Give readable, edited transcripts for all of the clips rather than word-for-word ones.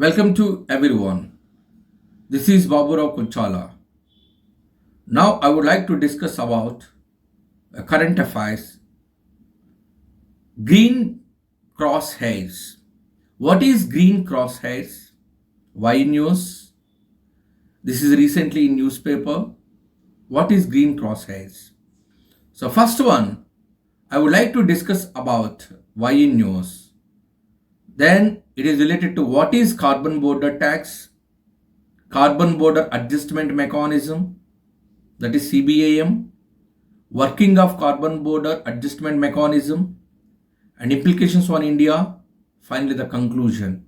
Welcome to everyone. This is Baburao Kuchala. Now I would like to discuss about current affairs. Green crosshairs. What is green crosshairs? Why news? This is recently in newspaper. What is green crosshairs? So first one, I would like to discuss about why in news. Then it is related to what is carbon border tax, carbon border adjustment mechanism, that is CBAM, working of carbon border adjustment mechanism, and implications on India. Finally, the conclusion.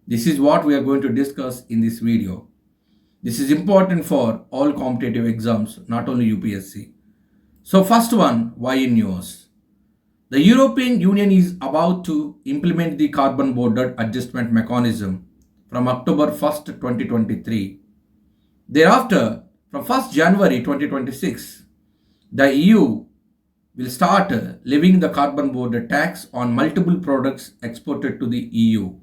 This is what we are going to discuss in this video. This is important for all competitive exams, not only UPSC. So first one, why in news? The European Union is about to implement the carbon border adjustment mechanism from October 1st, 2023. Thereafter, from 1st January 2026, the EU will start levying the carbon border tax on multiple products exported to the EU.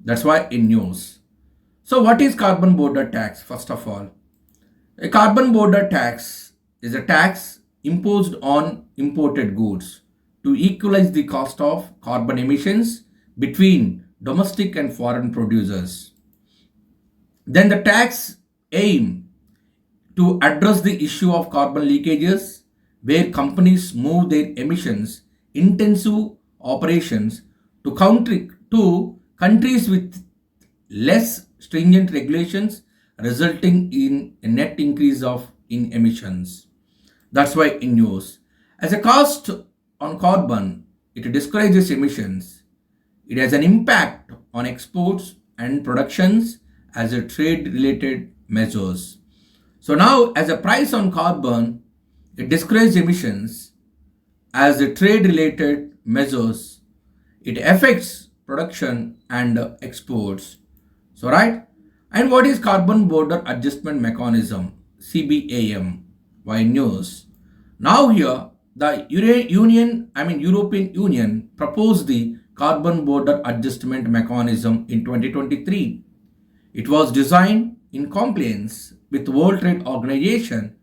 That's why in news. So what is carbon border tax? First of all, a carbon border tax is a tax imposed on imported goods to equalize the cost of carbon emissions between domestic and foreign producers. Then the tax aim to address the issue of carbon leakages where companies move their emissions intensive operations to countries with less stringent regulations, resulting in a net increase in emissions. That's why in news. As a cost on carbon, it discourages emissions. It has an impact on exports and productions as a trade-related measures. So now, as a price on carbon, it discourages emissions as a trade-related measures. It affects production and exports. So right? And what is carbon border adjustment mechanism? CBAM. Why news? Now here, the European Union proposed the carbon border adjustment mechanism in 2023. It was designed in compliance with World Trade Organization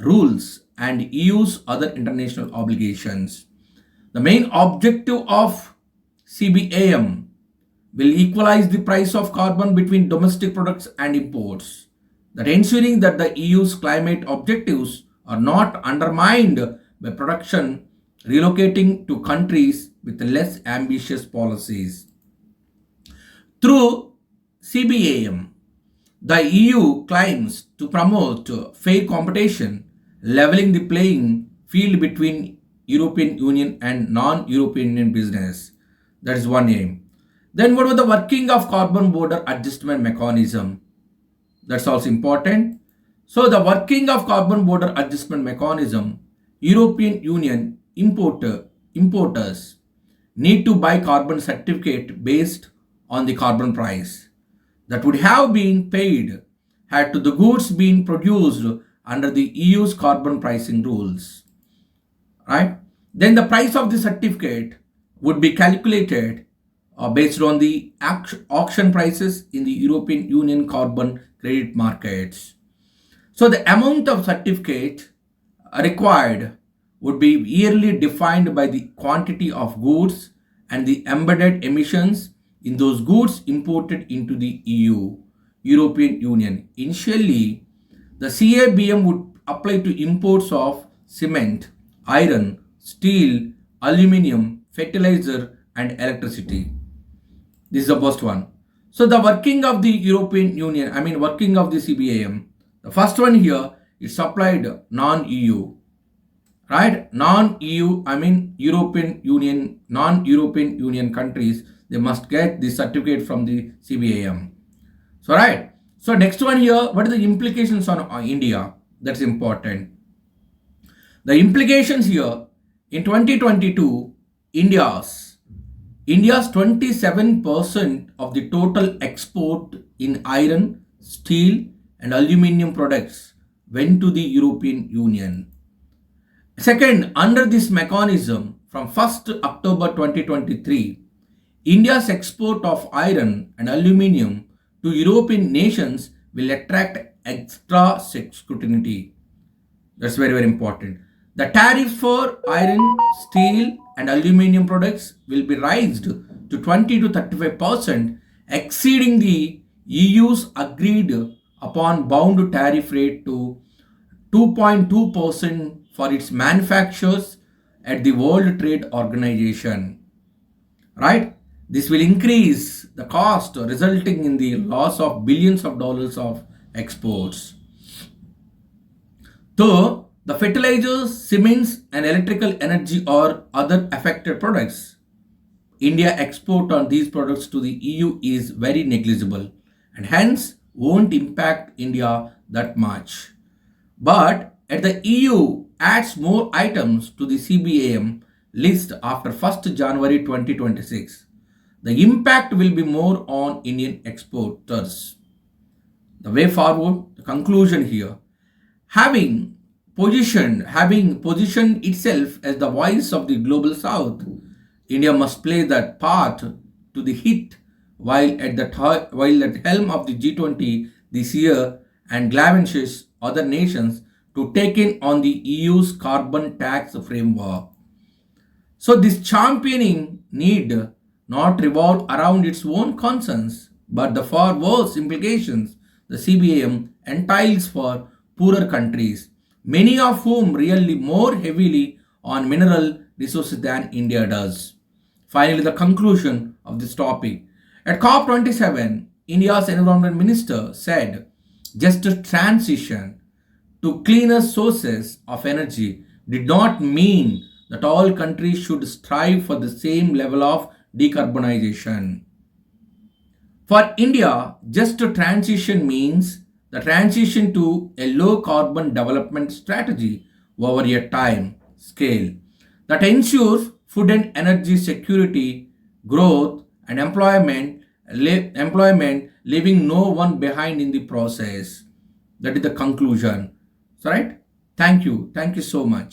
rules and EU's other international obligations. The main objective of CBAM will equalize the price of carbon between domestic products and imports, that ensuring that the EU's climate objectives are not undermined by production relocating to countries with less ambitious policies. Through CBAM, the EU claims to promote fair competition, leveling the playing field between European Union and non-European Union business. That is one aim. Then what was the working of carbon border adjustment mechanism? That's also important. So the working of carbon border adjustment mechanism, European Union importers need to buy carbon certificate based on the carbon price that would have been paid had to the goods been produced under the EU's carbon pricing rules. Right? Then the price of the certificate would be calculated based on the auction prices in the European Union carbon credit markets. So the amount of certificate required would be yearly defined by the quantity of goods and the embedded emissions in those goods imported into the European Union. Initially, the CABM would apply to imports of cement, iron, steel, aluminium, fertilizer, and electricity. This is the first one. So the working of the European Union, working of the CBAM, the first one here is supplied non-EU, right? Non-EU, European Union, non-European Union countries, they must get the certificate from the CBAM. So right. So next one here, what are the implications on India? That's important. The implications here, in 2022, India's 27% of the total export in iron, steel, and aluminium products went to the European Union. Second, under this mechanism, from 1st October 2023, India's export of iron and aluminium to European nations will attract extra scrutiny. That's very, very important. The tariff for iron, steel, and aluminium products will be raised to 20 to 35%, exceeding the EU's agreed upon bound tariff rate to 2.2% for its manufacturers at the World Trade Organization. Right? This will increase the cost, resulting in the loss of billions of dollars of exports. Though the fertilizers, cements, and electrical energy are other affected products, India export on these products to the EU is very negligible and hence won't impact India that much. But at the EU adds more items to the CBAM list after 1st January 2026, the impact will be more on Indian exporters. The way forward, the conclusion here, having positioned itself as the voice of the global south, India must play that part to the hit while at helm of the G20 this year and galvanizes other nations to take in on the EU's carbon tax framework. So this championing need not revolve around its own concerns, but the far worse implications the CBAM entails for poorer countries, many of whom rely more heavily on mineral resources than India does. Finally, the conclusion of this topic. At COP27, India's Environment Minister said just a transition to cleaner sources of energy did not mean that all countries should strive for the same level of decarbonization. For India, just a transition means the transition to a low carbon development strategy over a time scale that ensures food and energy security, growth, and employment, leaving no one behind in the process. That is the conclusion. So, right? Thank you. Thank you so much.